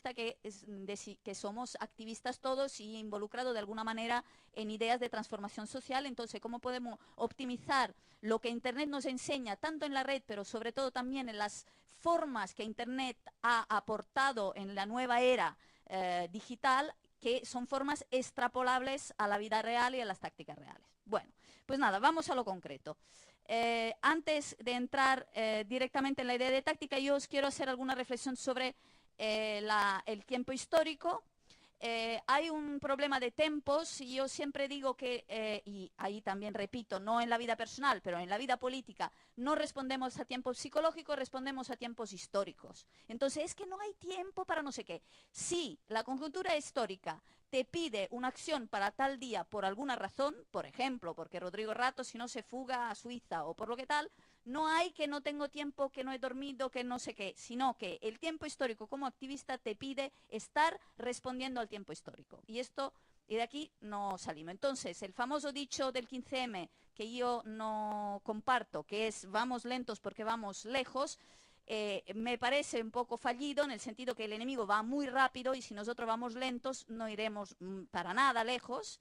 activista que somos activistas todos y involucrados de alguna manera en ideas de transformación social. Entonces, ¿cómo podemos optimizar lo que Internet nos enseña, tanto en la red, pero sobre todo también en las formas que Internet ha aportado en la nueva era digital, que son formas extrapolables a la vida real y a las tácticas reales? Bueno, pues nada, vamos a lo concreto. Antes de entrar directamente en la idea de táctica, yo os quiero hacer alguna reflexión sobre el tiempo histórico. Hay un problema de tempos y yo siempre digo que, y ahí también repito, no en la vida personal, pero en la vida política, no respondemos a tiempos psicológicos, respondemos a tiempos históricos. Entonces, es que no hay tiempo para no sé qué. Si la conjuntura histórica te pide una acción para tal día por alguna razón, por ejemplo, porque Rodrigo Rato si no se fuga a Suiza o por lo que tal, no hay que no tengo tiempo, que no he dormido, que no sé qué, sino que el tiempo histórico como activista te pide estar respondiendo al tiempo histórico. Y de aquí no salimos. Entonces, el famoso dicho del 15M, que yo no comparto, que es vamos lentos porque vamos lejos, me parece un poco fallido en el sentido que el enemigo va muy rápido y si nosotros vamos lentos no iremos para nada lejos.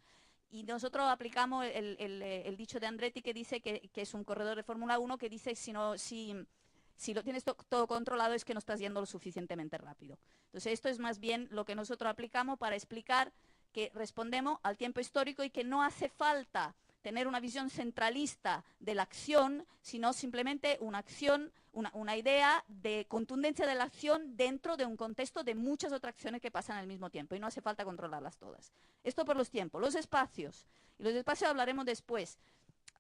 Y nosotros aplicamos el dicho de Andretti que dice que es un corredor de Fórmula 1 que dice si lo tienes todo controlado es que no estás yendo lo suficientemente rápido. Entonces esto es más bien lo que nosotros aplicamos para explicar que respondemos al tiempo histórico y que no hace falta tener una visión centralista de la acción, sino simplemente una acción, una idea de contundencia de la acción dentro de un contexto de muchas otras acciones que pasan al mismo tiempo y no hace falta controlarlas todas. Esto por los tiempos. Los espacios. Y los espacios hablaremos después.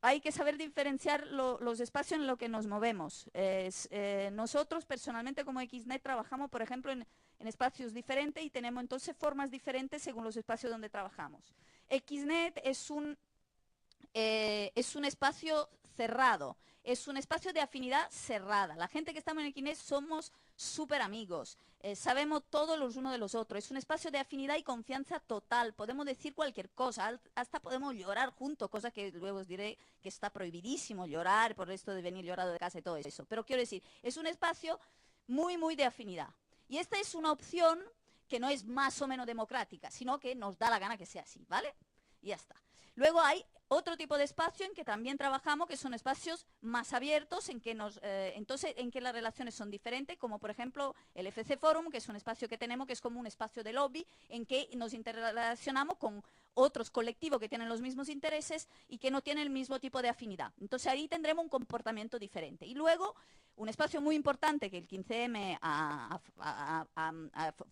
Hay que saber diferenciar los espacios en los que nos movemos. Nosotros personalmente como XNet trabajamos, por ejemplo, en espacios diferentes y tenemos entonces formas diferentes según los espacios donde trabajamos. XNet es un espacio cerrado, es un espacio de afinidad cerrada. La gente que estamos en XNet somos súper amigos, sabemos todos los unos de los otros. Es un espacio de afinidad y confianza total. Podemos decir cualquier cosa, hasta podemos llorar juntos, cosa que luego os diré que está prohibidísimo llorar por esto de venir llorado de casa y todo eso. Pero quiero decir, es un espacio muy, muy de afinidad. Y esta es una opción que no es más o menos democrática, sino que nos da la gana que sea así, ¿vale? Y ya está. Luego hay otro tipo de espacio en que también trabajamos, que son espacios más abiertos, en que en que las relaciones son diferentes, como por ejemplo el FC Forum, que es un espacio que tenemos, que es como un espacio de lobby, en que nos interrelacionamos con otros colectivos que tienen los mismos intereses y que no tienen el mismo tipo de afinidad. Entonces ahí tendremos un comportamiento diferente. Y luego, un espacio muy importante que el 15M ha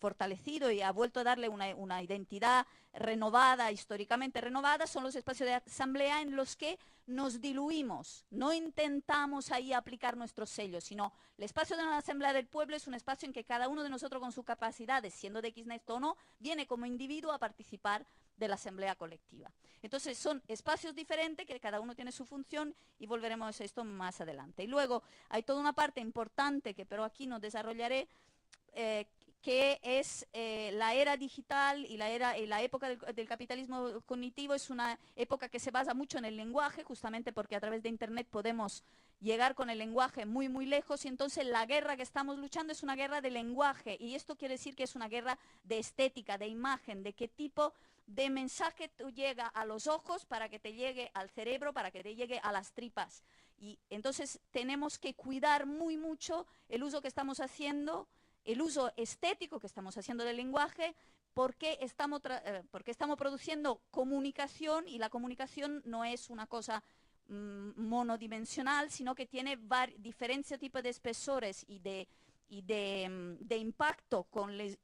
fortalecido y ha vuelto a darle una identidad renovada, históricamente renovada, son los espacios de asamblea en los que nos diluimos, no intentamos ahí aplicar nuestros sellos, sino el espacio de una asamblea del pueblo es un espacio en que cada uno de nosotros con sus capacidades, siendo de XNet o no, viene como individuo a participar de la asamblea colectiva. Entonces son espacios diferentes que cada uno tiene su función y volveremos a esto más adelante. Y luego hay toda una parte importante que pero aquí no desarrollaré, que es la era digital y la época del capitalismo cognitivo. Es una época que se basa mucho en el lenguaje, justamente porque a través de Internet podemos llegar con el lenguaje muy, muy lejos, y entonces la guerra que estamos luchando es una guerra de lenguaje, y esto quiere decir que es una guerra de estética, de imagen, de qué tipo de mensaje te llega a los ojos para que te llegue al cerebro, para que te llegue a las tripas. Y entonces tenemos que cuidar muy mucho el uso que estamos haciendo, el uso estético que estamos haciendo del lenguaje, porque estamos produciendo comunicación, y la comunicación no es una cosa monodimensional, sino que tiene diferentes tipos de espesores y de impacto con él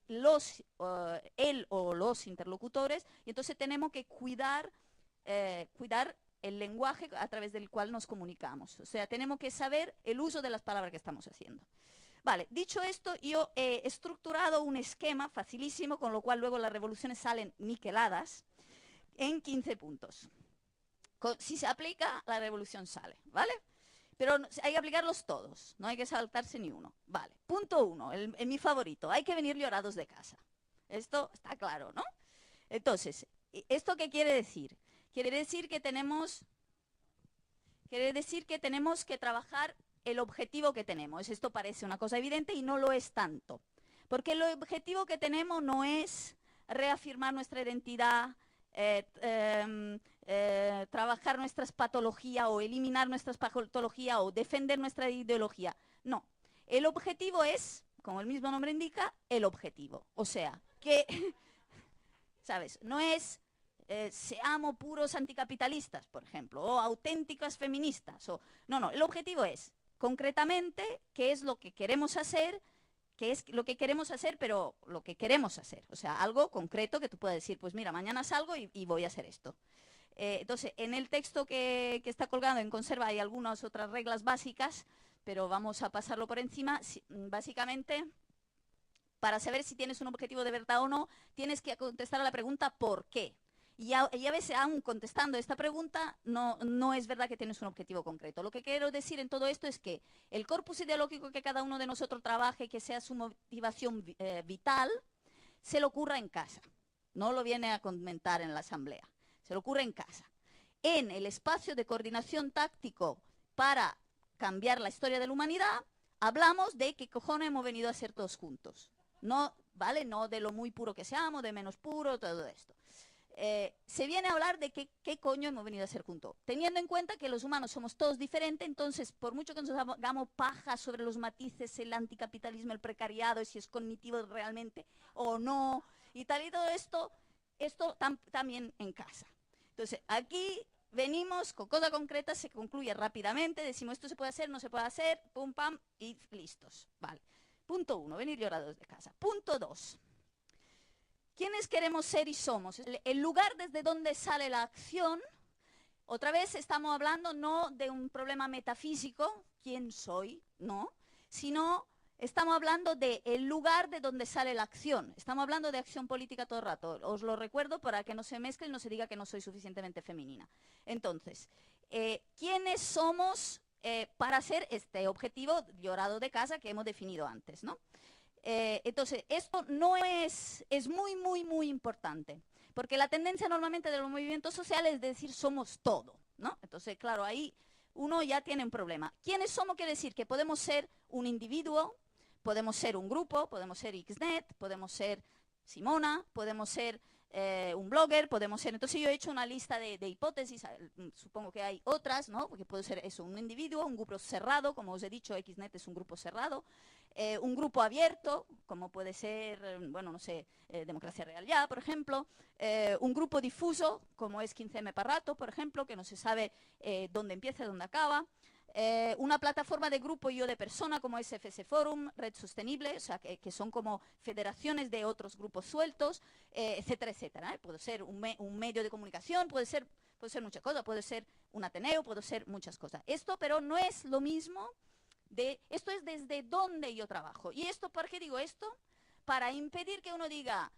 o los interlocutores, y entonces tenemos que cuidar el lenguaje a través del cual nos comunicamos. O sea, tenemos que saber el uso de las palabras que estamos haciendo. Vale, dicho esto, yo he estructurado un esquema facilísimo, con lo cual luego las revoluciones salen niqueladas, en 15 puntos. Si se aplica, la revolución sale, ¿vale? Pero hay que aplicarlos todos, no hay que saltarse ni uno. Vale, punto 1, mi favorito, hay que venir llorados de casa. Esto está claro, ¿no? Entonces, ¿esto qué quiere decir? Quiere decir que tenemos que trabajar el objetivo que tenemos. Esto parece una cosa evidente y no lo es tanto. Porque el objetivo que tenemos no es reafirmar nuestra identidad, trabajar nuestras patologías o eliminar nuestras patologías o defender nuestra ideología. No, el objetivo es, como el mismo nombre indica, el objetivo. O sea, que, ¿sabes? No es seamos puros anticapitalistas, por ejemplo, o auténticas feministas. No, el objetivo es, concretamente, qué es lo que queremos hacer, qué es lo que queremos hacer, pero lo que queremos hacer. O sea, algo concreto que tú puedas decir, pues mira, mañana salgo y voy a hacer esto. Entonces, en el texto que está colgado en conserva hay algunas otras reglas básicas, pero vamos a pasarlo por encima. Básicamente, para saber si tienes un objetivo de verdad o no, tienes que contestar a la pregunta ¿por qué? Y a veces, aún contestando esta pregunta, no es verdad que tienes un objetivo concreto. Lo que quiero decir en todo esto es que el corpus ideológico que cada uno de nosotros trabaje, que sea su motivación vital, se le ocurra en casa. No lo viene a comentar en la asamblea. Se le ocurre en casa. En el espacio de coordinación táctico para cambiar la historia de la humanidad, hablamos de qué cojones hemos venido a hacer todos juntos. No, ¿vale? No de lo muy puro que seamos, de menos puro, todo esto. Se viene a hablar de qué coño hemos venido a hacer juntos. Teniendo en cuenta que los humanos somos todos diferentes, entonces, por mucho que nos hagamos paja sobre los matices, el anticapitalismo, el precariado, y si es cognitivo realmente o no, y tal y todo esto también en casa. Entonces, aquí venimos con cosa concreta, se concluye rápidamente, decimos esto se puede hacer, no se puede hacer, pum, pam, y listos. Vale. Punto 1, venir llorados de casa. Punto 2. ¿Quiénes queremos ser y somos? El lugar desde donde sale la acción. Otra vez estamos hablando no de un problema metafísico, quién soy, no, sino estamos hablando del lugar de donde sale la acción. Estamos hablando de acción política todo el rato. Os lo recuerdo para que no se mezcle y no se diga que no soy suficientemente femenina. Entonces, ¿quiénes somos para hacer este objetivo llorado de casa que hemos definido antes, ¿no? Entonces, esto no es muy importante, porque la tendencia normalmente de los movimientos sociales es decir somos todo, ¿no? Entonces, claro, ahí uno ya tiene un problema. ¿Quiénes somos? Quiere decir que podemos ser un individuo, podemos ser un grupo, podemos ser Xnet, podemos ser Simona, podemos ser un blogger, podemos ser... Entonces yo he hecho una lista de hipótesis, supongo que hay otras, ¿no? Porque puede ser eso, un individuo, un grupo cerrado, como os he dicho, Xnet es un grupo cerrado, un grupo abierto, como puede ser, bueno, no sé, Democracia Real Ya, por ejemplo, un grupo difuso, como es 15M para rato, por ejemplo, que no se sabe dónde empieza y dónde acaba, una plataforma de grupo y o de persona como es FS Forum, Red Sostenible, o sea, que son como federaciones de otros grupos sueltos, etcétera, etcétera. Puede ser un medio de comunicación, puede ser muchas cosas, puede ser un Ateneo, puede ser muchas cosas. Esto, pero no es lo mismo. Esto es desde donde yo trabajo. ¿Y esto por qué digo esto? Para impedir que uno diga,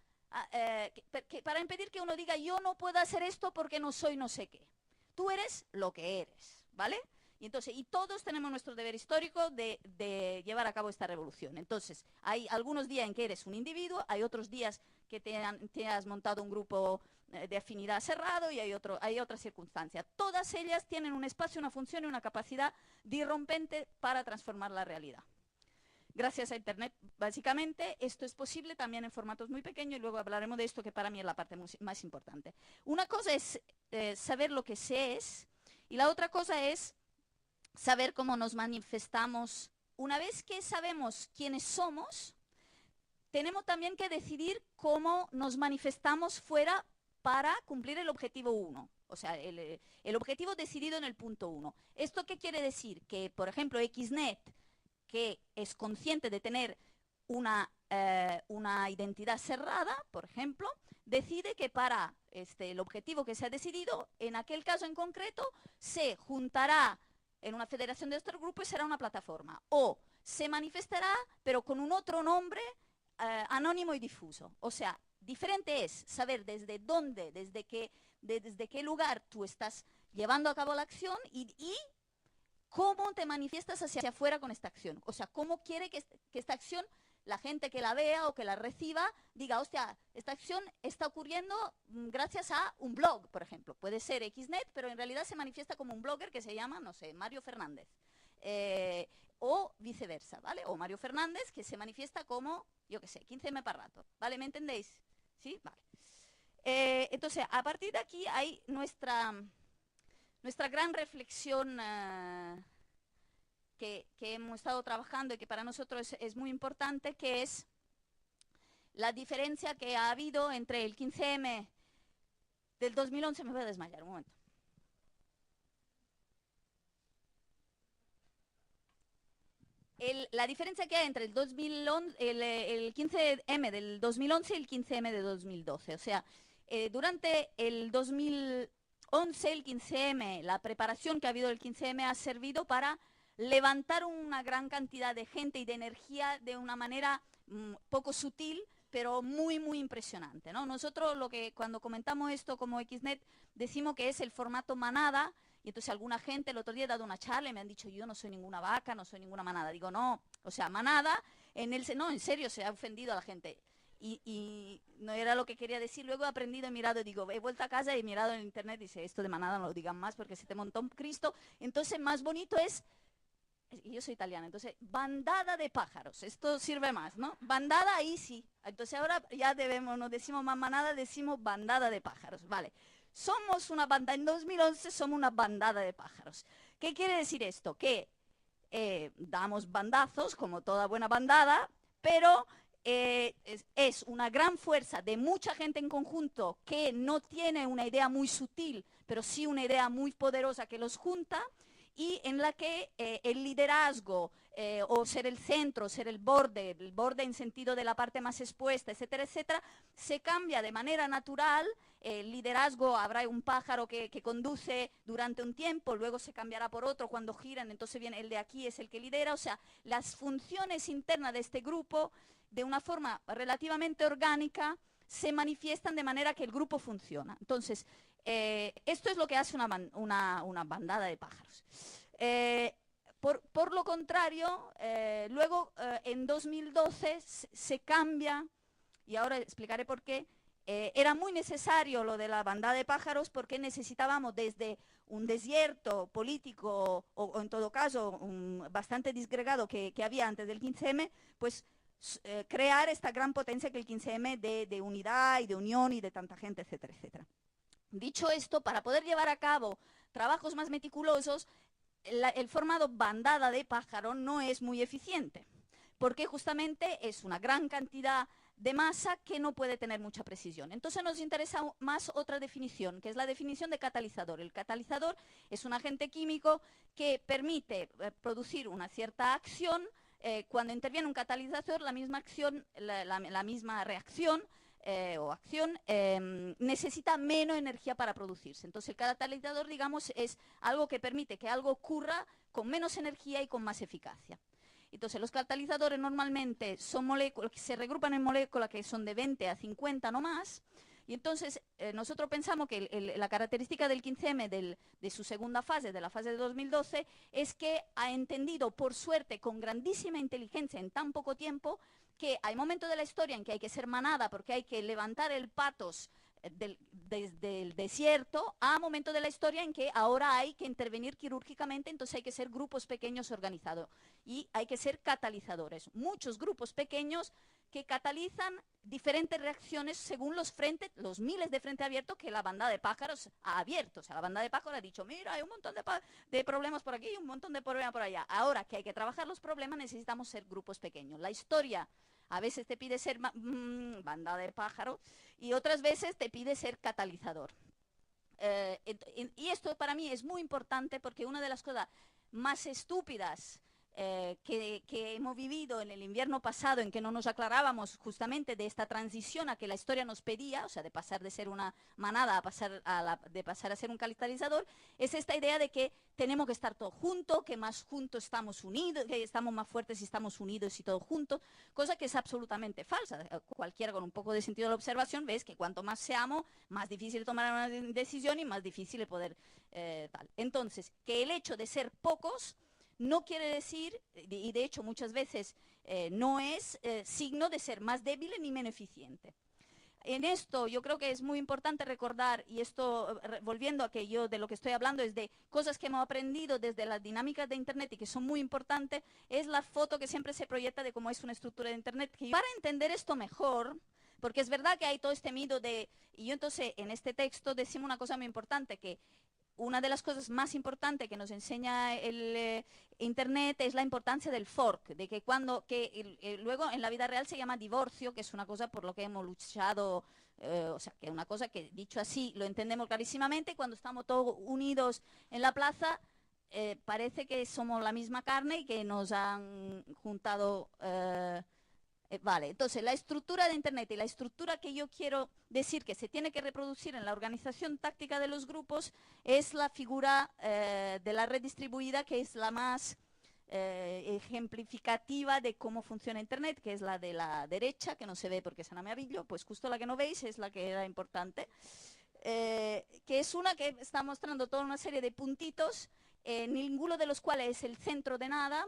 para impedir que uno diga yo no puedo hacer esto porque no soy no sé qué. Tú eres lo que eres, ¿vale? Y entonces, y todos tenemos nuestro deber histórico de llevar a cabo esta revolución. Entonces, hay algunos días en que eres un individuo, hay otros días que te has montado un grupo de afinidad cerrado y hay otras circunstancias. Todas ellas tienen un espacio, una función y una capacidad disrompente para transformar la realidad. Gracias a Internet, básicamente, esto es posible también en formatos muy pequeños y luego hablaremos de esto que para mí es la parte más importante. Una cosa es saber lo que se es y la otra cosa es saber cómo nos manifestamos. Una vez que sabemos quiénes somos, tenemos también que decidir cómo nos manifestamos fuera para cumplir el objetivo 1. O sea, el objetivo decidido en el punto 1. ¿Esto qué quiere decir? Que, por ejemplo, Xnet, que es consciente de tener una identidad cerrada, por ejemplo, decide que para el objetivo que se ha decidido, en aquel caso en concreto, se juntará en una federación de estos grupos y será una plataforma. O se manifestará, pero con un otro nombre anónimo y difuso. O sea, diferente es saber desde dónde, desde qué lugar tú estás llevando a cabo la acción y cómo te manifiestas hacia afuera con esta acción. O sea, cómo quiere que esta acción, la gente que la vea o que la reciba, diga, hostia, esta acción está ocurriendo gracias a un blog, por ejemplo. Puede ser Xnet, pero en realidad se manifiesta como un blogger que se llama, no sé, Mario Fernández. o viceversa, ¿vale? O Mario Fernández, que se manifiesta como, yo qué sé, 15M para rato, ¿vale? ¿Me entendéis? ¿Sí? Vale. Entonces, a partir de aquí hay nuestra gran reflexión que hemos estado trabajando y que para nosotros es muy importante, que es la diferencia que ha habido entre el 15M del 2011, me voy a desmayar un momento. La diferencia que hay entre el 2011, el 15M del 2011 y el 15M de 2012. O sea, durante el 2011, el 15M, la preparación que ha habido del 15M ha servido para levantar una gran cantidad de gente y de energía de una manera poco sutil, pero muy, muy impresionante, ¿no? Nosotros cuando comentamos esto como XNet, decimos que es el formato manada. Y entonces alguna gente, el otro día he dado una charla y me han dicho, yo no soy ninguna vaca, no soy ninguna manada. Digo, no, o sea, manada, no, en serio, se ha ofendido a la gente. Y no era lo que quería decir. Luego he aprendido, he mirado, digo, he vuelto a casa y he mirado en internet, dice, esto de manada no lo digan más porque se te montó un Cristo. Entonces, más bonito es, yo soy italiana, entonces, bandada de pájaros. Esto sirve más, ¿no? Bandada, ahí sí. Entonces ahora ya no decimos más manada, decimos bandada de pájaros, ¿vale? Somos una banda, en 2011 somos una bandada de pájaros. ¿Qué quiere decir esto? Que damos bandazos, como toda buena bandada, pero es una gran fuerza de mucha gente en conjunto que no tiene una idea muy sutil, pero sí una idea muy poderosa que los junta, y en la que el liderazgo o ser el centro, ser el borde en sentido de la parte más expuesta, etcétera, etcétera, se cambia de manera natural. El liderazgo, habrá un pájaro que conduce durante un tiempo, luego se cambiará por otro cuando giran, entonces viene el de aquí, es el que lidera. O sea, las funciones internas de este grupo, de una forma relativamente orgánica, se manifiestan de manera que el grupo funciona. Entonces, esto es lo que hace una bandada de pájaros. Por lo contrario, luego en 2012 se cambia, y ahora explicaré por qué. Era muy necesario lo de la bandada de pájaros porque necesitábamos desde un desierto político o en todo caso bastante disgregado que había antes del 15M, pues crear esta gran potencia que el 15M de unidad y de unión y de tanta gente, etcétera, etcétera. Dicho esto, para poder llevar a cabo trabajos más meticulosos, el formato bandada de pájaro no es muy eficiente, porque justamente es una gran cantidad de masa que no puede tener mucha precisión. Entonces nos interesa más otra definición, que es la definición de catalizador. El catalizador es un agente químico que permite producir una cierta acción. Cuando interviene un catalizador, la misma acción, la misma reacción o acción necesita menos energía para producirse. Entonces el catalizador, digamos, es algo que permite que algo ocurra con menos energía y con más eficacia. Entonces los catalizadores normalmente son moléculas que se regrupan en moléculas que son de 20 a 50 no más. Y entonces nosotros pensamos que la característica del 15M de su segunda fase, de la fase de 2012, es que ha entendido, por suerte, con grandísima inteligencia en tan poco tiempo, que hay momentos de la historia en que hay que ser manada porque hay que levantar el patos desde el desierto, a momentos de la historia en que ahora hay que intervenir quirúrgicamente, entonces hay que ser grupos pequeños organizados y hay que ser catalizadores. Muchos grupos pequeños que catalizan diferentes reacciones según los miles de frentes abiertos que la banda de pájaros ha abierto. O sea, la banda de pájaros ha dicho, mira, hay un montón de problemas por aquí y un montón de problemas por allá. Ahora que hay que trabajar los problemas, necesitamos ser grupos pequeños. La historia a veces te pide ser banda de pájaros y otras veces te pide ser catalizador. Y esto para mí es muy importante porque una de las cosas más estúpidas que hemos vivido en el invierno pasado, en que no nos aclarábamos justamente de esta transición a que la historia nos pedía, o sea, de pasar de ser una manada de pasar a ser un catalizador, es esta idea de que tenemos que estar todos juntos, que más juntos estamos unidos, que estamos más fuertes si estamos unidos y todos juntos, cosa que es absolutamente falsa. Cualquiera con un poco de sentido de la observación ves que cuanto más seamos, más difícil tomar una decisión y más difícil poder tal. Entonces, que el hecho de ser pocos no quiere decir, y de hecho muchas veces no es signo de ser más débil ni menos eficiente. En esto yo creo que es muy importante recordar, y esto volviendo a que yo de lo que estoy hablando es de cosas que hemos aprendido desde las dinámicas de Internet y que son muy importantes, es la foto que siempre se proyecta de cómo es una estructura de Internet. Que para entender esto mejor, porque es verdad que hay todo este mito de, y yo entonces en este texto decimos una cosa muy importante, que una de las cosas más importantes que nos enseña el Internet es la importancia del fork, de que luego en la vida real se llama divorcio, que es una cosa por lo que hemos luchado, o sea, que es una cosa que dicho así lo entendemos clarísimamente, cuando estamos todos unidos en la plaza, parece que somos la misma carne y que nos han juntado... vale, entonces la estructura de Internet y la estructura que yo quiero decir que se tiene que reproducir en la organización táctica de los grupos es la figura de la red distribuida, que es la más ejemplificativa de cómo funciona Internet, que es la de la derecha, que no se ve porque se me amarillo, pues justo la que no veis es la que era importante, que es una que está mostrando toda una serie de puntitos, ninguno de los cuales es el centro de nada,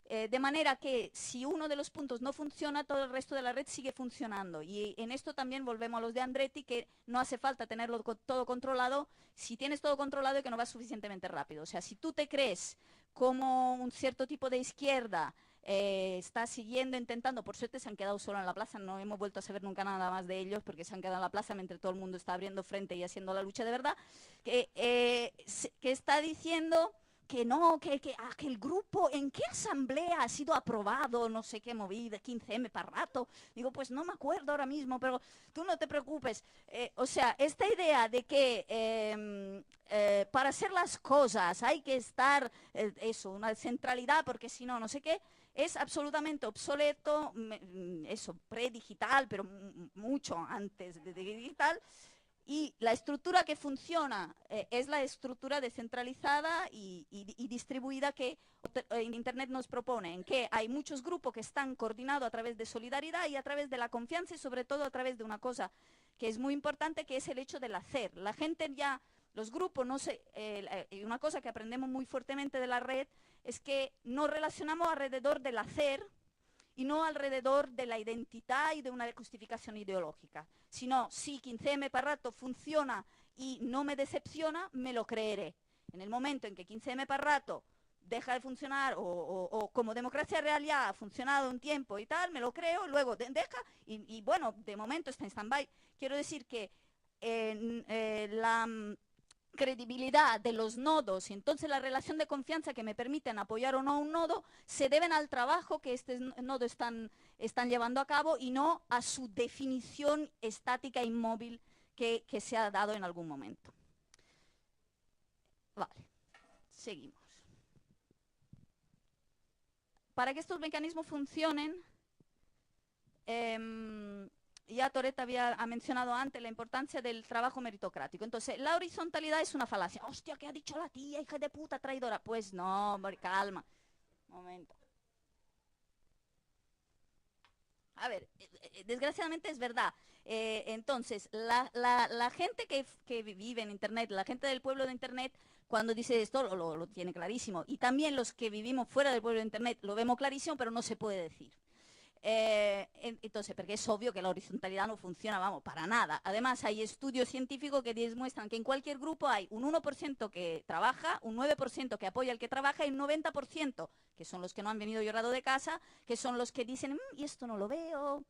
de manera que si uno de los puntos no funciona, todo el resto de la red sigue funcionando. Y en esto también volvemos a los de Andretti, que no hace falta tenerlo todo controlado. Si tienes todo controlado, es que no va suficientemente rápido. O sea, si tú te crees como un cierto tipo de izquierda está siguiendo, intentando, por suerte se han quedado solo en la plaza, no hemos vuelto a saber nunca nada más de ellos, porque se han quedado en la plaza mientras todo el mundo está abriendo frente y haciendo la lucha de verdad, que está diciendo... que no, que el grupo, ¿en qué asamblea ha sido aprobado, no sé qué movida, 15M para rato? Digo, pues no me acuerdo ahora mismo, pero tú no te preocupes. O sea, esta idea de que para hacer las cosas hay que estar, eso, una centralidad, porque si no, no sé qué, es absolutamente obsoleto, eso, predigital, pero mucho antes de digital. Y la estructura que funciona es la estructura descentralizada y distribuida que Internet nos propone, en que hay muchos grupos que están coordinados a través de solidaridad y a través de la confianza y sobre todo a través de una cosa que es muy importante, que es el hecho del hacer. La gente ya, los grupos, no sé, una cosa que aprendemos muy fuertemente de la red es que nos relacionamos alrededor del hacer, y no alrededor de la identidad y de una justificación ideológica, sino si 15M para rato funciona y no me decepciona, me lo creeré. En el momento en que 15M para rato deja de funcionar o como democracia real ya ha funcionado un tiempo y tal, me lo creo, luego deja y bueno, de momento está en stand-by. Quiero decir que la credibilidad de los nodos y entonces la relación de confianza que me permiten apoyar o no un nodo se deben al trabajo que este nodo están llevando a cabo y no a su definición estática e inmóvil que se ha dado en algún momento. Vale, seguimos. Para que estos mecanismos funcionen, ya Toret ha mencionado antes la importancia del trabajo meritocrático. Entonces, la horizontalidad es una falacia. Hostia, ¿qué ha dicho la tía, hija de puta, traidora? Pues no, hombre, calma. Momento. A ver, desgraciadamente es verdad. Entonces, la gente que vive en Internet, la gente del pueblo de Internet, cuando dice esto, lo tiene clarísimo. Y también los que vivimos fuera del pueblo de Internet, lo vemos clarísimo, pero no se puede decir. Entonces, porque es obvio que la horizontalidad no funciona, vamos, para nada. Además, hay estudios científicos que demuestran que en cualquier grupo hay un 1% que trabaja, un 9% que apoya al que trabaja y un 90%, que son los que no han venido llorado de casa, que son los que dicen, y esto no lo veo,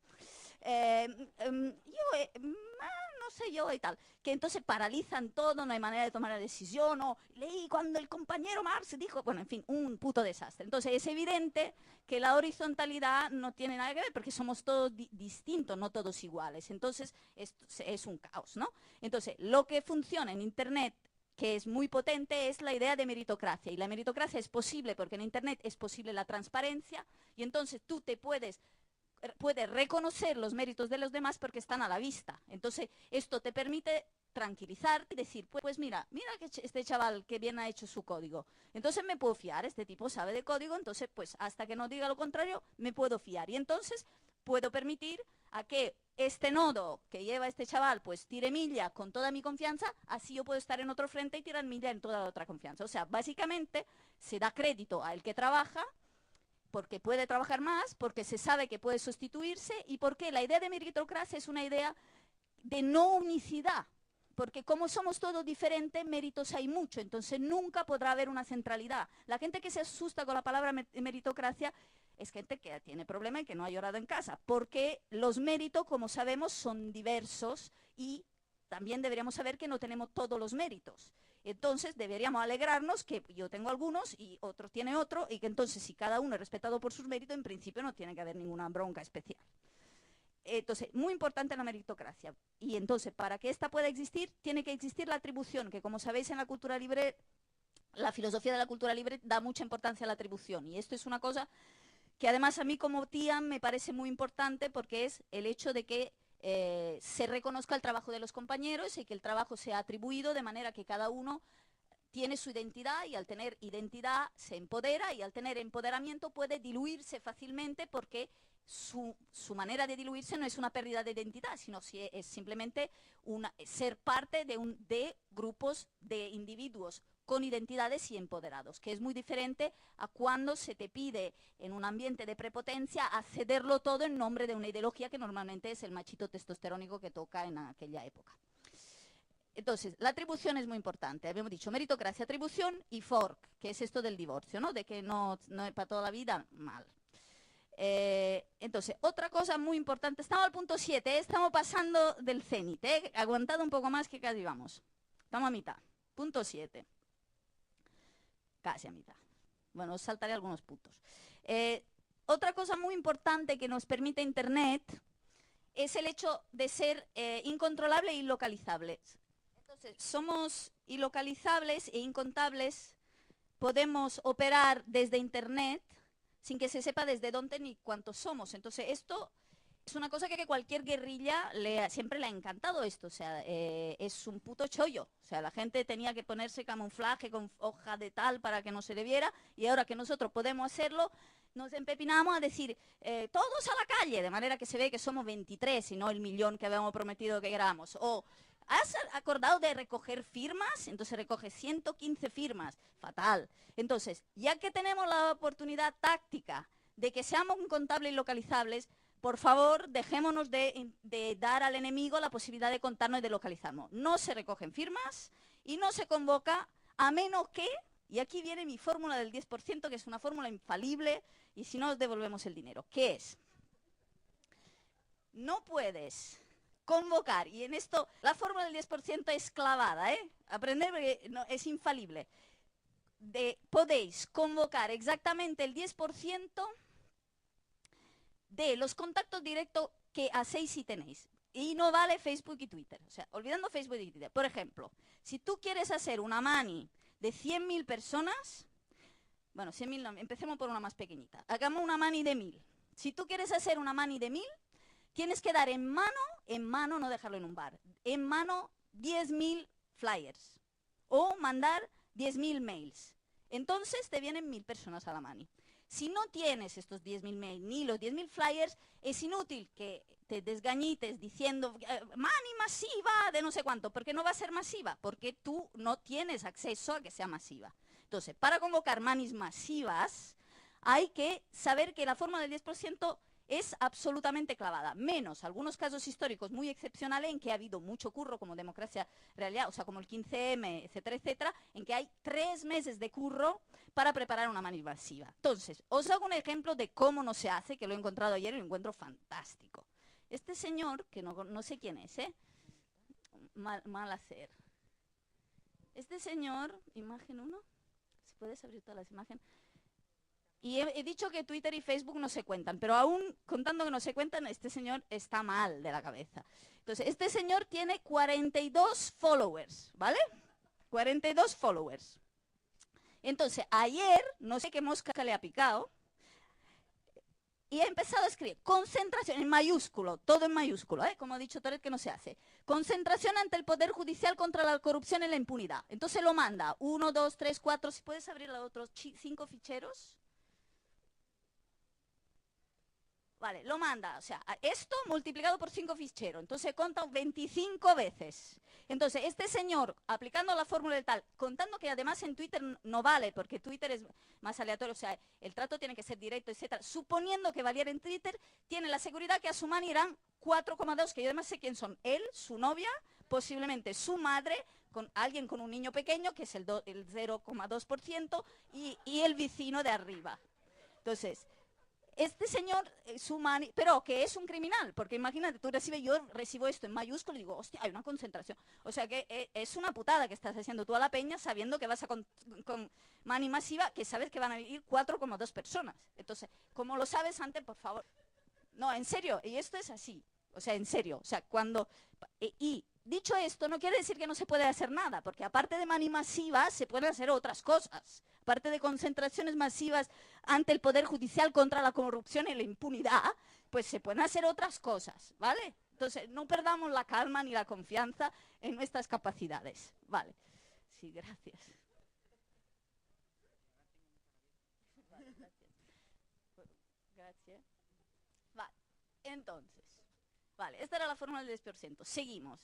no sé yo y tal, que entonces paralizan todo, no hay manera de tomar la decisión, o leí cuando el compañero Marx dijo, bueno, en fin, un puto desastre. Entonces es evidente que la horizontalidad no tiene nada que ver porque somos todos distintos, no todos iguales. Entonces es un caos, ¿no? Entonces lo que funciona en Internet, que es muy potente, es la idea de meritocracia. Y la meritocracia es posible porque en Internet es posible la transparencia y entonces tú te puedes reconocer los méritos de los demás porque están a la vista. Entonces, esto te permite tranquilizarte y decir, pues mira que este chaval que bien ha hecho su código. Entonces me puedo fiar, este tipo sabe de código, entonces pues hasta que no diga lo contrario, me puedo fiar. Y entonces puedo permitir a que este nodo que lleva este chaval pues tire milla con toda mi confianza, así yo puedo estar en otro frente y tirar milla en toda la otra confianza. O sea, básicamente se da crédito al que trabaja porque puede trabajar más, porque se sabe que puede sustituirse y porque la idea de meritocracia es una idea de no unicidad. Porque como somos todos diferentes, méritos hay mucho, entonces nunca podrá haber una centralidad. La gente que se asusta con la palabra meritocracia es gente que tiene problema y que no ha llorado en casa, porque los méritos, como sabemos, son diversos y también deberíamos saber que no tenemos todos los méritos. Entonces deberíamos alegrarnos que yo tengo algunos y otro tiene otro, y que entonces si cada uno es respetado por sus méritos, en principio no tiene que haber ninguna bronca especial. Entonces, muy importante la meritocracia. Y entonces, para que esta pueda existir, tiene que existir la atribución, que como sabéis en la cultura libre, la filosofía de la cultura libre da mucha importancia a la atribución. Y esto es una cosa que además a mí como tía me parece muy importante, porque es el hecho de que se reconozca el trabajo de los compañeros y que el trabajo sea atribuido de manera que cada uno tiene su identidad, y al tener identidad se empodera, y al tener empoderamiento puede diluirse fácilmente, porque su manera de diluirse no es una pérdida de identidad, sino es simplemente ser parte de grupos de individuos con identidades y empoderados, que es muy diferente a cuando se te pide en un ambiente de prepotencia a cederlo todo en nombre de una ideología que normalmente es el machito testosterónico que toca en aquella época. Entonces, la atribución es muy importante. Habíamos dicho meritocracia, atribución y fork, que es esto del divorcio, ¿no? De que no es para toda la vida, mal. Entonces, otra cosa muy importante, estamos al punto 7, estamos pasando del cenit, aguantado un poco más que casi vamos. Estamos a mitad. Punto 7. Casi a mitad. Bueno, os saltaré algunos puntos. Otra cosa muy importante que nos permite Internet es el hecho de ser incontrolable e ilocalizables. Entonces, somos ilocalizables e incontables, podemos operar desde Internet sin que se sepa desde dónde ni cuántos somos. Entonces, esto es una cosa que cualquier guerrilla siempre le ha encantado esto. O sea, es un puto chollo. O sea, la gente tenía que ponerse camuflaje con hoja de tal para que no se le viera, y ahora que nosotros podemos hacerlo, nos empepinamos a decir, todos a la calle, de manera que se ve que somos 23 y no el millón que habíamos prometido que éramos. O, ¿has acordado de recoger firmas? Entonces recoge 115 firmas. Fatal. Entonces, ya que tenemos la oportunidad táctica de que seamos incontables y localizables, por favor, dejémonos de dar al enemigo la posibilidad de contarnos y de localizarnos. No se recogen firmas y no se convoca, a menos que, y aquí viene mi fórmula del 10%, que es una fórmula infalible, y si no, os devolvemos el dinero. ¿Qué es? No puedes convocar, y en esto la fórmula del 10% es clavada, aprender porque no, es infalible. Podéis convocar exactamente el 10% de los contactos directos que hacéis y tenéis. Y no vale Facebook y Twitter. O sea, olvidando Facebook y Twitter. Por ejemplo, si tú quieres hacer una mani de 100.000 personas, bueno, 100.000 no, empecemos por una más pequeñita. Hagamos una mani de 1.000. Si tú quieres hacer una mani de 1.000, tienes que dar en mano, no dejarlo en un bar, en mano 10.000 flyers o mandar 10.000 mails. Entonces te vienen 1.000 personas a la mani. Si no tienes estos 10.000 mails ni los 10.000 flyers, es inútil que te desgañites diciendo mani masiva de no sé cuánto, porque no va a ser masiva, porque tú no tienes acceso a que sea masiva. Entonces, para convocar manis masivas, hay que saber que la fórmula del 10% es absolutamente clavada, menos algunos casos históricos muy excepcionales en que ha habido mucho curro, como Democracia Realidad, o sea, como el 15M, etcétera, etcétera, en que hay 3 meses de curro para preparar una mani masiva. Entonces, os hago un ejemplo de cómo no se hace, que lo he encontrado ayer y lo encuentro fantástico. Este señor, que no sé quién es, mal hacer. Este señor, imagen 1, si puedes abrir todas las imágenes. Y he dicho que Twitter y Facebook no se cuentan, pero aún contando que no se cuentan, este señor está mal de la cabeza. Entonces, este señor tiene 42 followers, ¿vale? 42 followers. Entonces, ayer, no sé qué mosca le ha picado, y ha empezado a escribir concentración en mayúsculo, todo en mayúsculo, como ha dicho Toret, que no se hace. Concentración ante el Poder Judicial contra la corrupción y la impunidad. Entonces lo manda 1, 2, 3, 4, si puedes abrir los otros 5 ficheros. Vale, lo manda, o sea, esto multiplicado por 5 ficheros, entonces conta 25 veces. Entonces, este señor, aplicando la fórmula de tal, contando que además en Twitter no vale, porque Twitter es más aleatorio, o sea, el trato tiene que ser directo, etcétera. Suponiendo que valiera en Twitter, tiene la seguridad que a su mano irán 4,2, que yo además sé quién son. Él, su novia, posiblemente su madre, con alguien con un niño pequeño, que es el 0,2%, y el vecino de arriba. Entonces, este señor, pero que es un criminal, porque imagínate, yo recibo esto en mayúsculo y digo, hostia, hay una concentración. O sea que es una putada que estás haciendo tú a la peña sabiendo que vas a con mani masiva, que sabes que van a vivir 4,2 personas. Entonces, como lo sabes antes, por favor. No, en serio, y esto es así. O sea, en serio. O sea, y dicho esto, no quiere decir que no se puede hacer nada, porque aparte de mani masiva, se pueden hacer otras cosas. Aparte de concentraciones masivas ante el Poder Judicial contra la corrupción y la impunidad, pues se pueden hacer otras cosas, ¿vale? Entonces, no perdamos la calma ni la confianza en nuestras capacidades, ¿vale? Sí, gracias. Vale, gracias. Gracias. Vale, entonces, vale, esta era la fórmula del 10%. Seguimos.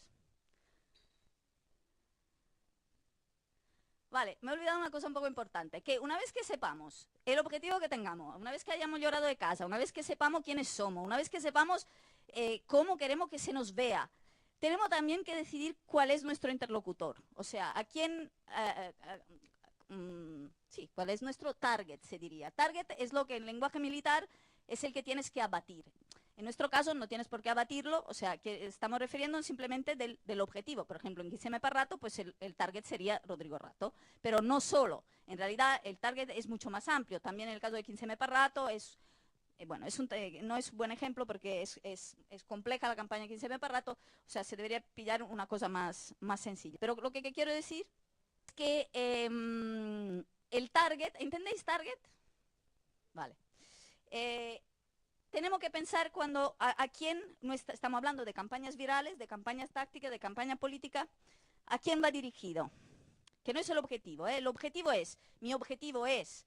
Vale, me he olvidado una cosa un poco importante, que una vez que sepamos el objetivo que tengamos, una vez que hayamos llorado de casa, una vez que sepamos quiénes somos, una vez que sepamos cómo queremos que se nos vea, tenemos también que decidir cuál es nuestro interlocutor, o sea, a quién, sí, cuál es nuestro target, se diría. Target es lo que en lenguaje militar es el que tienes que abatir. En nuestro caso no tienes por qué abatirlo, o sea, que estamos refiriendo simplemente del objetivo. Por ejemplo, en Guiseme Parrato, pues el target sería Rodrigo Rato, pero no solo. En realidad, el target es mucho más amplio. También en el caso de Guiseme Parrato bueno, no es un buen ejemplo porque es compleja la campaña de Guiseme Parrato, o sea, se debería pillar una cosa más sencilla. Pero lo que quiero decir es que el target, ¿entendéis target? Vale. Tenemos que pensar cuando a quién, estamos hablando de campañas virales, de campañas tácticas, de campaña política, a quién va dirigido. Que no es el objetivo, ¿eh? El objetivo es, mi objetivo es,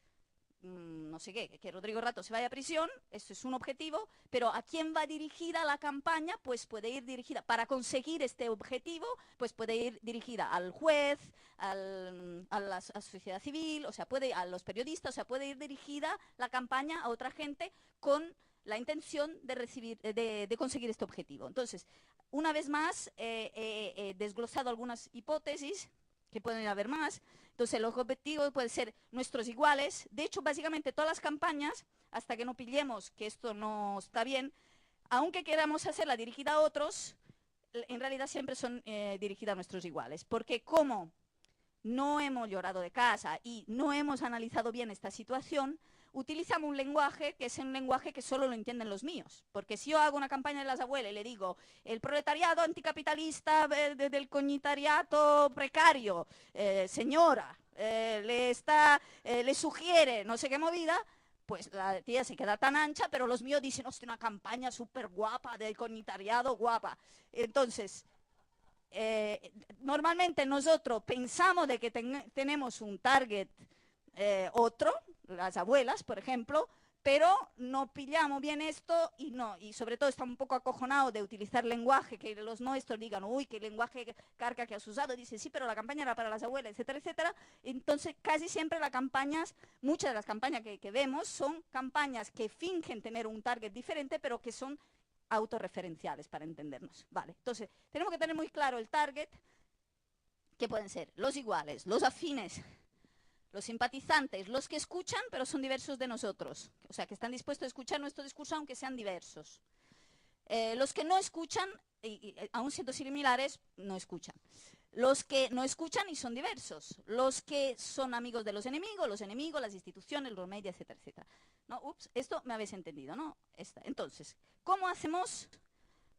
no sé qué, que Rodrigo Rato se vaya a prisión, eso es un objetivo, pero a quién va dirigida la campaña, pues puede ir dirigida, para conseguir este objetivo, pues puede ir dirigida al juez, a la sociedad civil, o sea, a los periodistas, o sea, puede ir dirigida la campaña a otra gente con la intención de conseguir este objetivo. Entonces, una vez más, he desglosado algunas hipótesis, que pueden haber más. Entonces, el objetivo puede ser nuestros iguales. De hecho, básicamente todas las campañas, hasta que no pillemos que esto no está bien, aunque queramos hacerla dirigida a otros, en realidad siempre son dirigidas a nuestros iguales. Porque como no hemos llorado de casa y no hemos analizado bien esta situación, utilizamos un lenguaje que es un lenguaje que solo lo entienden los míos. Porque si yo hago una campaña de las abuelas y le digo, el proletariado anticapitalista del coñitariato precario, señora, le sugiere no sé qué movida, pues la tía se queda tan ancha, pero los míos dicen, hostia, una campaña súper guapa del coñitariado, guapa. Entonces, normalmente nosotros pensamos de que tenemos un target otro, las abuelas, por ejemplo, pero no pillamos bien esto y sobre todo está un poco acojonado de utilizar lenguaje, que los nuestros digan, uy, qué lenguaje carca que has usado, dice, sí, pero la campaña era para las abuelas, etcétera, etcétera. Entonces, casi siempre muchas de las campañas que vemos son campañas que fingen tener un target diferente, pero que son autorreferenciales para entendernos. Vale, entonces, tenemos que tener muy claro el target, que pueden ser los iguales, los afines, los simpatizantes, los que escuchan, pero son diversos de nosotros. O sea, que están dispuestos a escuchar nuestro discurso, aunque sean diversos. Los que no escuchan, y aún siendo similares, no escuchan. Los que no escuchan y son diversos. Los que son amigos de los enemigos, las instituciones, los medios, etcétera, etcétera. No, ups, esto me habéis entendido, ¿no? Entonces, ¿cómo hacemos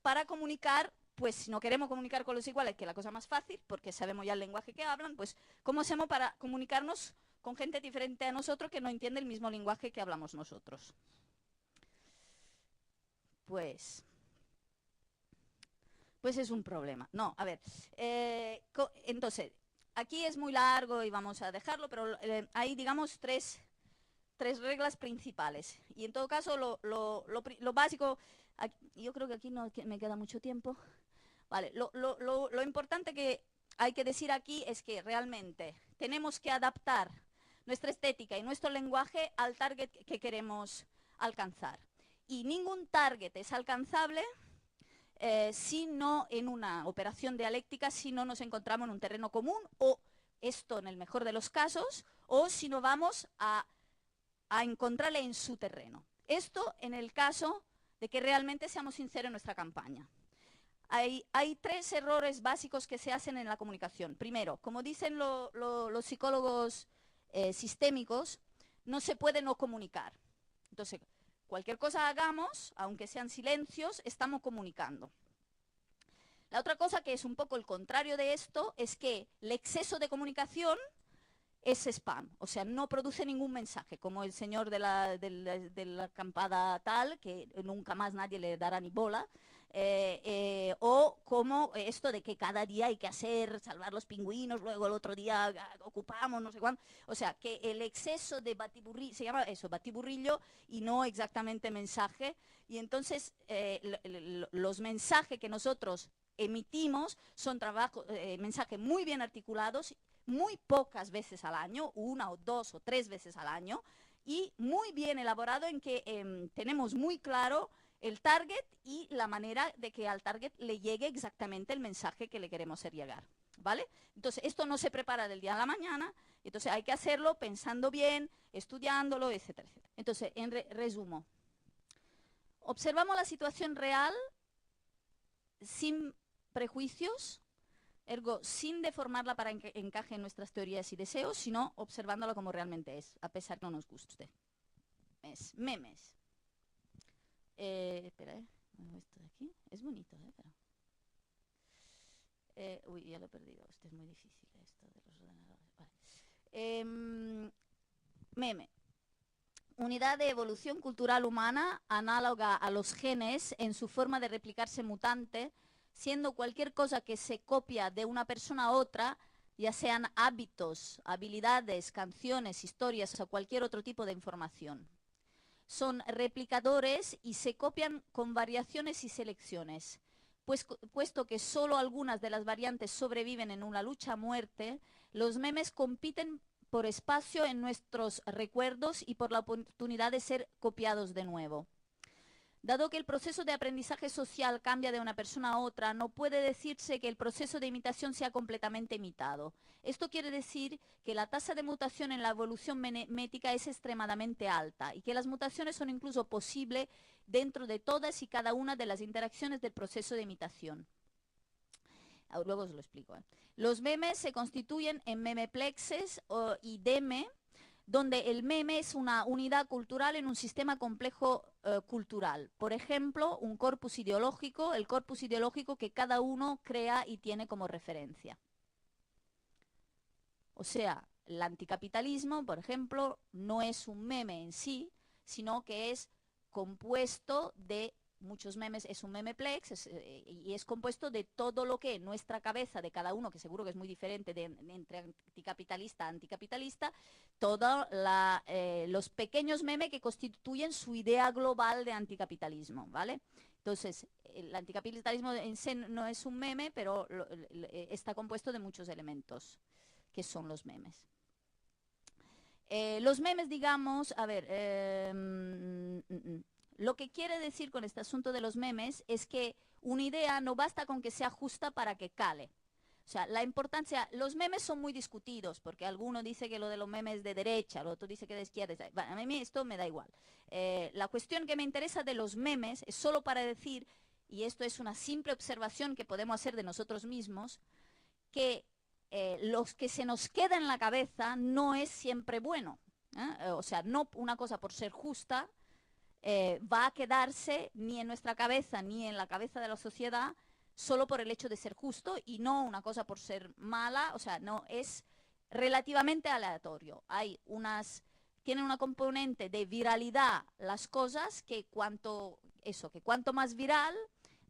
para comunicar? Pues si no queremos comunicar con los iguales, que es la cosa más fácil, porque sabemos ya el lenguaje que hablan, pues ¿cómo hacemos para comunicarnos con gente diferente a nosotros que no entiende el mismo lenguaje que hablamos nosotros? Pues es un problema. No, a ver, entonces, aquí es muy largo y vamos a dejarlo, pero hay, digamos, tres tres reglas principales. Y en todo caso, lo básico, yo creo que aquí no me queda mucho tiempo. Vale, lo importante que hay que decir aquí es que realmente tenemos que adaptar nuestra estética y nuestro lenguaje al target que queremos alcanzar. Y ningún target es alcanzable si no en una operación dialéctica, si no nos encontramos en un terreno común, o esto en el mejor de los casos, o si no vamos a encontrarle en su terreno. Esto en el caso de que realmente seamos sinceros en nuestra campaña. Hay tres errores básicos que se hacen en la comunicación. Primero, como dicen los psicólogos sistémicos, no se puede no comunicar. Entonces, cualquier cosa hagamos, aunque sean silencios, estamos comunicando. La otra cosa que es un poco el contrario de esto es que el exceso de comunicación es spam, o sea, no produce ningún mensaje, como el señor de la acampada tal, que nunca más nadie le dará ni bola, o como esto de que cada día hay que salvar los pingüinos, luego el otro día ocupamos, no sé cuánto. O sea, que el exceso de batiburrillo, se llama eso, batiburrillo, y no exactamente mensaje. Y entonces los mensajes que nosotros emitimos son mensajes muy bien articulados, muy pocas veces al año, 1 o 2 o 3 veces al año, y muy bien elaborado en que tenemos muy claro el target y la manera de que al target le llegue exactamente el mensaje que le queremos hacer llegar, ¿vale? Entonces, esto no se prepara del día a la mañana, entonces hay que hacerlo pensando bien, estudiándolo, etcétera, etcétera. Entonces, en resumo, observamos la situación real sin prejuicios, ergo sin deformarla para encaje en nuestras teorías y deseos, sino observándola como realmente es, a pesar que no nos guste. Memes. Espera, esto de aquí. Es bonito, pero... uy, ya lo he perdido. Esto es muy difícil, esto de los ordenadores. Vale. Meme. Unidad de evolución cultural humana análoga a los genes en su forma de replicarse mutante, siendo cualquier cosa que se copia de una persona a otra, ya sean hábitos, habilidades, canciones, historias o cualquier otro tipo de información. Son replicadores y se copian con variaciones y selecciones. Puesto que solo algunas de las variantes sobreviven en una lucha a muerte, los memes compiten por espacio en nuestros recuerdos y por la oportunidad de ser copiados de nuevo. Dado que el proceso de aprendizaje social cambia de una persona a otra, no puede decirse que el proceso de imitación sea completamente imitado. Esto quiere decir que la tasa de mutación en la evolución memética es extremadamente alta y que las mutaciones son incluso posibles dentro de todas y cada una de las interacciones del proceso de imitación. Luego os lo explico. Los memes se constituyen en memeplexes y deme, donde el meme es una unidad cultural en un sistema complejo cultural. Por ejemplo, un corpus ideológico, el corpus ideológico que cada uno crea y tiene como referencia. O sea, el anticapitalismo, por ejemplo, no es un meme en sí, sino que es compuesto de muchos memes, es un memeplex y es compuesto de todo lo que en nuestra cabeza de cada uno, que seguro que es muy diferente entre anticapitalista a anticapitalista, todos los pequeños memes que constituyen su idea global de anticapitalismo, ¿vale? Entonces, el anticapitalismo en sí no es un meme, pero está compuesto de muchos elementos, que son los memes. Los memes, digamos, a ver, lo que quiere decir con este asunto de los memes es que una idea no basta con que sea justa para que cale. O sea, la importancia, los memes son muy discutidos, porque alguno dice que lo de los memes es de derecha, el otro dice que de izquierda. Bueno, a mí esto me da igual. La cuestión que me interesa de los memes es solo para decir, y esto es una simple observación que podemos hacer de nosotros mismos, que los que se nos queda en la cabeza no es siempre bueno. O sea, no una cosa por ser justa va a quedarse ni en nuestra cabeza ni en la cabeza de la sociedad solo por el hecho de ser justo y no una cosa por ser mala. O sea, no, es relativamente aleatorio. Tienen una componente de viralidad las cosas que cuanto más viral,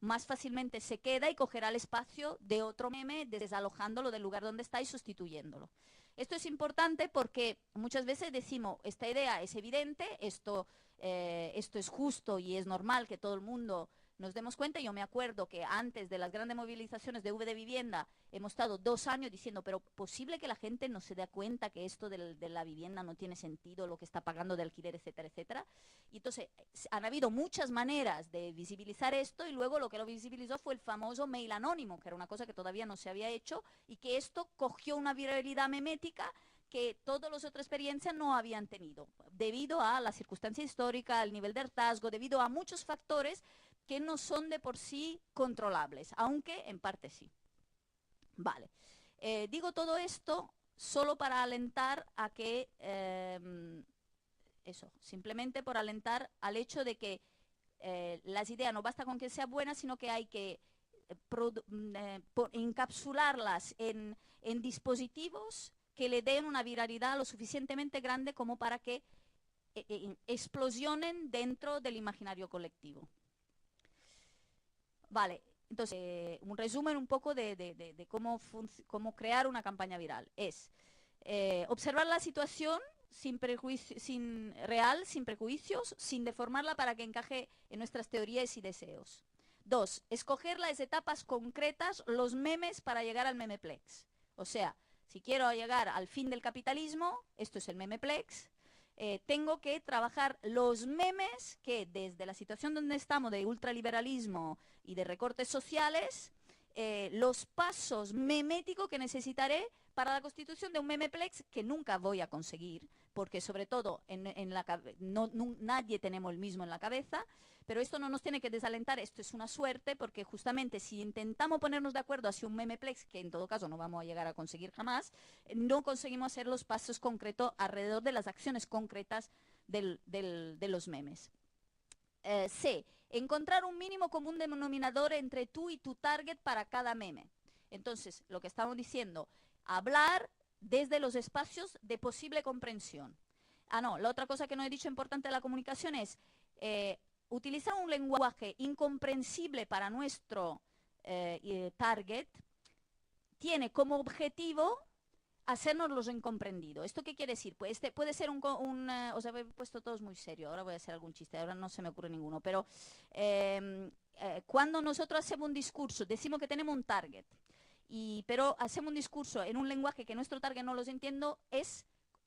más fácilmente se queda y cogerá el espacio de otro meme, desalojándolo del lugar donde está y sustituyéndolo. Esto es importante porque muchas veces decimos, esta idea es evidente, esto es justo y es normal que todo el mundo nos demos cuenta. Yo me acuerdo que antes de las grandes movilizaciones de V de Vivienda hemos estado 2 años diciendo, pero posible que la gente no se dé cuenta que esto de la vivienda no tiene sentido, lo que está pagando de alquiler, etcétera, etcétera. Y entonces han habido muchas maneras de visibilizar esto y luego lo que lo visibilizó fue el famoso mail anónimo, que era una cosa que todavía no se había hecho y que esto cogió una viralidad memética que todas las otras experiencias no habían tenido, debido a la circunstancia histórica, al nivel de hartazgo, debido a muchos factores que no son de por sí controlables, aunque en parte sí. Vale. Digo todo esto solo para alentar a que, eso, simplemente por alentar al hecho de que las ideas no basta con que sean buenas, sino que hay que encapsularlas en dispositivos que le den una viralidad lo suficientemente grande como para que explosionen dentro del imaginario colectivo. Vale, entonces un resumen un poco de cómo crear una campaña viral. Es observar la situación sin prejuicios, sin deformarla para que encaje en nuestras teorías y deseos. 2, escoger las etapas concretas, los memes para llegar al memeplex. O sea, si quiero llegar al fin del capitalismo, esto es el memeplex, tengo que trabajar los memes que desde la situación donde estamos de ultraliberalismo y de recortes sociales, los pasos meméticos que necesitaré para la constitución de un memeplex que nunca voy a conseguir, porque sobre todo nadie tenemos el mismo en la cabeza, pero esto no nos tiene que desalentar, esto es una suerte, porque justamente si intentamos ponernos de acuerdo hacia un memeplex, que en todo caso no vamos a llegar a conseguir jamás, no conseguimos hacer los pasos concretos alrededor de las acciones concretas de los memes. C, encontrar un mínimo común denominador entre tú y tu target para cada meme. Entonces, lo que estamos diciendo, hablar desde los espacios de posible comprensión. No, la otra cosa que no he dicho importante de la comunicación es utilizar un lenguaje incomprensible para nuestro target tiene como objetivo hacernos los incomprendidos. ¿Esto qué quiere decir? Pues puede ser os he puesto todos muy serio, ahora voy a hacer algún chiste, ahora no se me ocurre ninguno, pero cuando nosotros hacemos un discurso, decimos que tenemos un target, pero hacemos un discurso en un lenguaje que nuestro target no los entiende,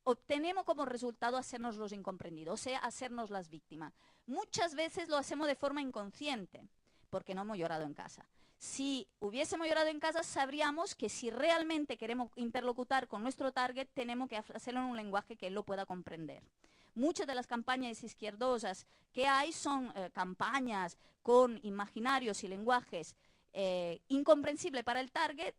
obtenemos como resultado hacernos los incomprendidos, o sea, hacernos las víctimas. Muchas veces lo hacemos de forma inconsciente, porque no hemos llorado en casa. Si hubiésemos llorado en casa, sabríamos que si realmente queremos interlocutar con nuestro target, tenemos que hacerlo en un lenguaje que él lo pueda comprender. Muchas de las campañas izquierdosas que hay son campañas con imaginarios y lenguajes incomprensibles para el target.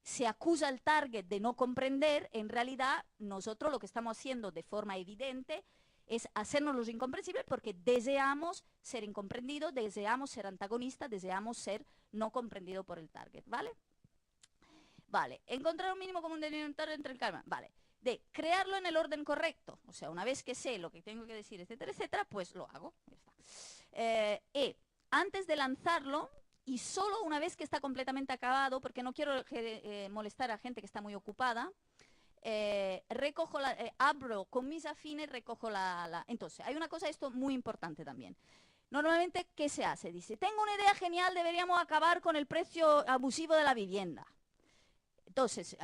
Se acusa al target de no comprender. En realidad, nosotros lo que estamos haciendo de forma evidente es hacernos los incomprensibles porque deseamos ser incomprendidos, deseamos ser antagonistas, deseamos ser no comprendidos por el target, ¿vale? Vale, encontrar un mínimo común denominador entre el karma, vale. De crearlo en el orden correcto, o sea, una vez que sé lo que tengo que decir, etcétera, etcétera, pues lo hago, ya está. Antes de lanzarlo, y solo una vez que está completamente acabado, porque no quiero molestar a gente que está muy ocupada, abro con mis afines, recojo Entonces, hay una cosa, esto muy importante también. Normalmente, ¿qué se hace? Dice, tengo una idea genial, deberíamos acabar con el precio abusivo de la vivienda. Entonces,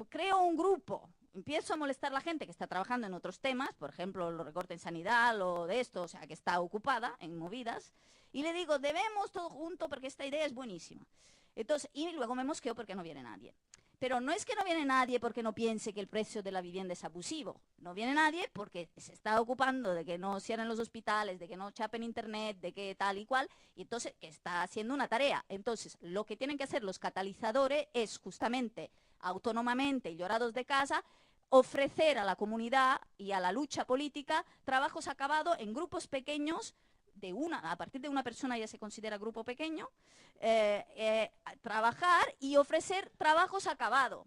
creo un grupo, empiezo a molestar a la gente que está trabajando en otros temas, por ejemplo, los recortes en sanidad o de esto, o sea, que está ocupada en movidas, y le digo, debemos todo junto porque esta idea es buenísima. Entonces, y luego me mosqueo porque no viene nadie. Pero no es que no viene nadie porque no piense que el precio de la vivienda es abusivo. No viene nadie porque se está ocupando de que no cierren los hospitales, de que no chapen internet, de que tal y cual, y entonces que está haciendo una tarea. Entonces, lo que tienen que hacer los catalizadores es justamente, autónomamente y llorados de casa, ofrecer a la comunidad y a la lucha política trabajos acabados en grupos pequeños, a partir de una persona ya se considera grupo pequeño, trabajar y ofrecer trabajos acabados.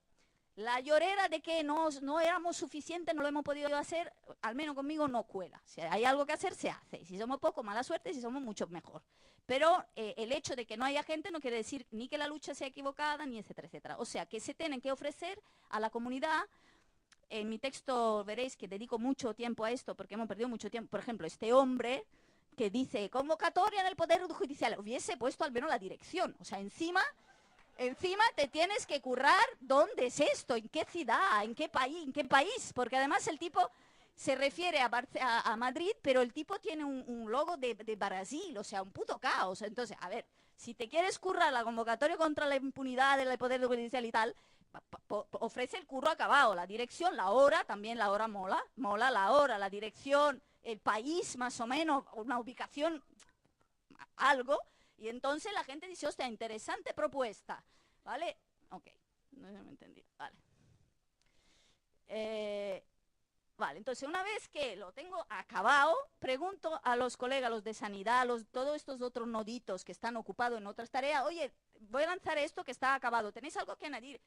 la llorera de que no éramos suficientes, no lo hemos podido hacer, al menos conmigo no cuela. Si hay algo que hacer, se hace. Y si somos pocos, mala suerte, si somos muchos, mejor. Pero el hecho de que no haya gente no quiere decir ni que la lucha sea equivocada, ni etcétera, etcétera. O sea, que se tienen que ofrecer a la comunidad. En mi texto veréis que dedico mucho tiempo a esto, porque hemos perdido mucho tiempo. Por ejemplo, este hombre que dice, convocatoria en el Poder Judicial, hubiese puesto al menos la dirección. O sea, encima te tienes que currar dónde es esto, en qué ciudad, en qué país, porque además el tipo se refiere a Madrid, pero el tipo tiene un logo de Brasil, o sea, un puto caos. Entonces, a ver, si te quieres currar la convocatoria contra la impunidad del Poder Judicial y tal, ofrece el curro acabado, la dirección, la hora, también la hora mola la hora, la dirección, el país más o menos, una ubicación, algo. Y entonces la gente dice, hostia, interesante propuesta, ¿vale? Ok, no se me entendió, vale. Vale, entonces una vez que lo tengo acabado, pregunto a los colegas, los de sanidad, todos estos otros noditos que están ocupados en otras tareas, oye, voy a lanzar esto que está acabado, ¿tenéis algo que añadir?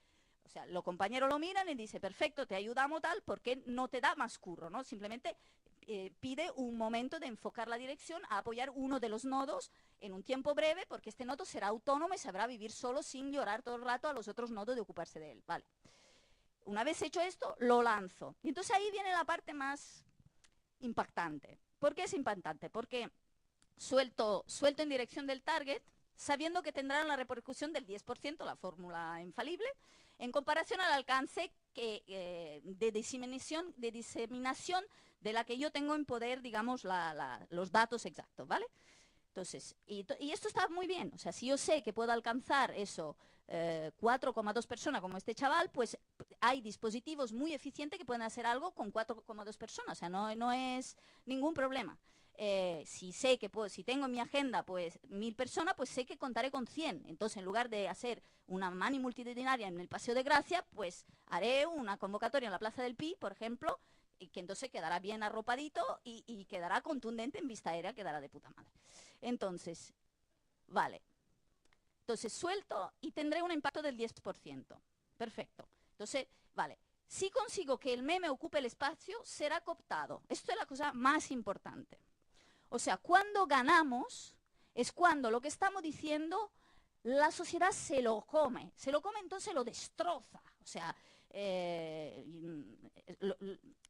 O sea, los compañeros lo miran y dicen, perfecto, te ayudamos tal, porque no te da más curro, ¿no? Simplemente pide un momento de enfocar la dirección a apoyar uno de los nodos en un tiempo breve, porque este nodo será autónomo y sabrá vivir solo sin llorar todo el rato a los otros nodos de ocuparse de él, ¿vale? Una vez hecho esto, lo lanzo. Y entonces ahí viene la parte más impactante. ¿Por qué es impactante? Porque suelto en dirección del target, sabiendo que tendrán la repercusión del 10%, la fórmula infalible, en comparación al alcance de diseminación de la que yo tengo en poder, digamos, los datos exactos, ¿vale? Entonces, y esto está muy bien. O sea, si yo sé que puedo alcanzar eso, 4,2 personas como este chaval, pues hay dispositivos muy eficientes que pueden hacer algo con 4,2 personas. O sea, no es ningún problema. Si sé que si tengo en mi agenda pues 1000 personas, pues sé que contaré con 100. Entonces, en lugar de hacer una mani multitudinaria en el Paseo de Gracia, pues haré una convocatoria en la Plaza del Pi, por ejemplo, y que entonces quedará bien arropadito y quedará contundente en vista aérea, quedará de puta madre. Entonces, vale. Entonces suelto y tendré un impacto del 10%. Perfecto. Entonces, vale. Si consigo que el meme ocupe el espacio, será cooptado. Esto es la cosa más importante. O sea, cuando ganamos, es cuando lo que estamos diciendo, la sociedad se lo come. Se lo come, entonces lo destroza. O sea,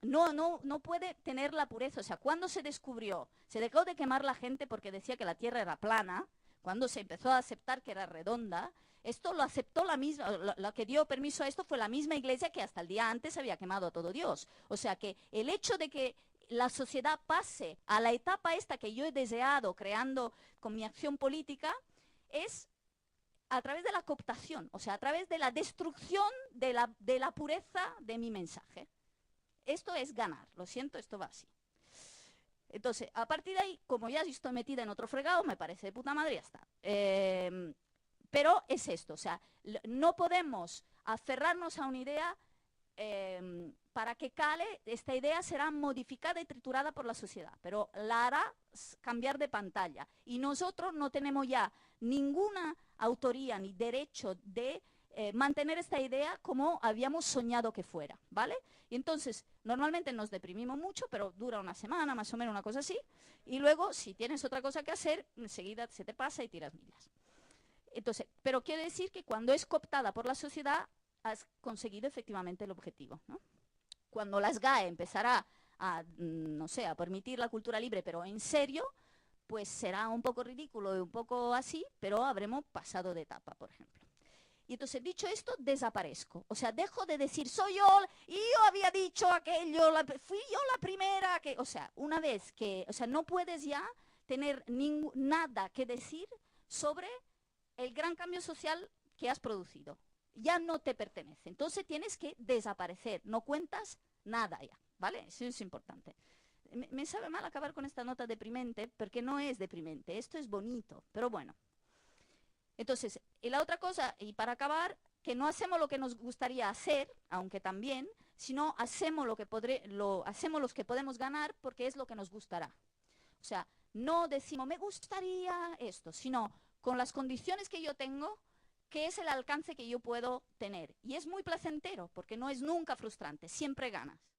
no puede tener la pureza. O sea, cuando se descubrió, se dejó de quemar la gente porque decía que la Tierra era plana, cuando se empezó a aceptar que era redonda, esto lo aceptó la misma, la que dio permiso a esto fue la misma iglesia que hasta el día antes había quemado a todo Dios. O sea que el hecho de que la sociedad pase a la etapa esta que yo he deseado creando con mi acción política es a través de la cooptación, o sea, a través de la destrucción de la pureza de mi mensaje. Esto es ganar, lo siento, esto va así. Entonces, a partir de ahí, como ya estoy metida en otro fregado, me parece de puta madre, ya está. Pero es esto, o sea, no podemos aferrarnos a una idea para que cale, esta idea será modificada y triturada por la sociedad, pero la hará cambiar de pantalla. Y nosotros no tenemos ya ninguna autoría ni derecho de mantener esta idea como habíamos soñado que fuera, ¿vale? Y entonces, normalmente nos deprimimos mucho, pero dura una semana, más o menos una cosa así, y luego, si tienes otra cosa que hacer, enseguida se te pasa y tiras millas. Entonces, pero quiere decir que cuando es cooptada por la sociedad, has conseguido efectivamente el objetivo, ¿no? Cuando la SGAE empezará a, no sé, a permitir la cultura libre, pero en serio, pues será un poco ridículo y un poco así, pero habremos pasado de etapa, por ejemplo. Y entonces, dicho esto, desaparezco. O sea, dejo de decir, soy yo, y yo había dicho aquello, fui yo la primera, que, o sea, una vez que, o sea, no puedes ya tener nada que decir sobre el gran cambio social que has producido. Ya no te pertenece. Entonces tienes que desaparecer. No cuentas nada ya, ¿vale? Eso es importante. Me sabe mal acabar con esta nota deprimente, porque no es deprimente, esto es bonito, pero bueno. Entonces, y la otra cosa, y para acabar, que no hacemos lo que nos gustaría hacer, aunque también, sino hacemos hacemos los que podemos ganar porque es lo que nos gustará. O sea, no decimos, me gustaría esto, sino con las condiciones que yo tengo, qué es el alcance que yo puedo tener. Y es muy placentero, porque no es nunca frustrante, siempre ganas.